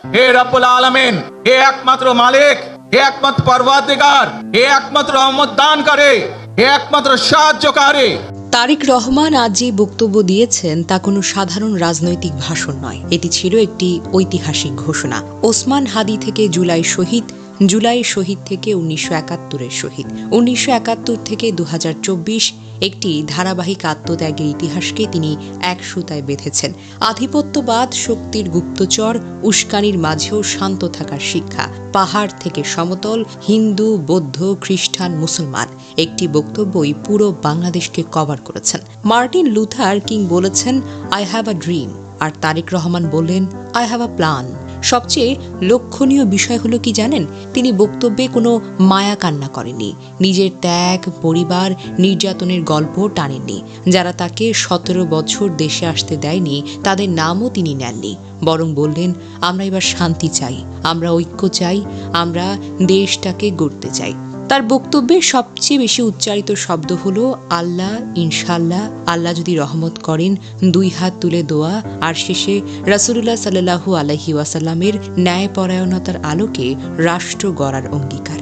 হে রব্বুল আলামিন, হে একমাত্র মালিক, হে একমাত্র পরওয়ারদিগার, হে একমাত্র রহমত দানকারী, হে একমাত্র সাহায্যকারী। তারেক রহমান আজ যে বক্তব্য দিয়েছেন তা কোনো সাধারণ রাজনৈতিক ভাষণ নয়, এটি ছিল একটি ঐতিহাসিক ঘোষণা। ওসমান হাদি থেকে জুলাই শহীদ, জুলাই শহীদ থেকে 1971-এর শহীদ, 1971 থেকে 2024 একটি ধারাবাহিক আত্মত্যাগের ইতিহাসকে তিনি এক সুতায় বেঁধেছেন। আধিপত্যবাদ, শক্তির গুপ্তচর, উস্কানির মাঝেও শান্ত থাকার শিক্ষা, পাহাড় থেকে সমতল, হিন্দু, বৌদ্ধ, খ্রিস্টান, মুসলমান, একটি বক্তব্যই পুরো বাংলাদেশকে কভার করেছেন। মার্টিন লুথার কিং বলেছেন, আই হ্যাভ আ ড্রিম, আর তারেক রহমান বললেন, আই হ্যাভ আ প্ল্যান। সবচেয়ে লক্ষণীয় বিষয় হলো কি জানেন, তিনি বক্তব্যে কোনো মায়া কান্না করেননি, নিজের ত্যাগ, পরিবার, নির্যাতনের গল্প টানেননি। যারা তাকে 17 বছর দেশে আসতে দেয়নি তাদের নামও তিনি নেননি, বরং বললেন, আমরা এবার শান্তি চাই, আমরা ঐক্য চাই, আমরা দেশটাকে গড়তে চাই। তার বক্তব্যের সবচেয়ে বেশি উচ্চারিত শব্দ হলো আল্লাহ, ইনশাল্লাহ, আল্লাহ যদি রহমত করেন, 2 হাত তুলে দোয়া, আর শেষে রাসূলুল্লাহ সাল্লাল্লাহু আলাইহি ওয়াসাল্লামের ন্যায়পরায়ণতার আলোকে রাষ্ট্র গড়ার অঙ্গীকার।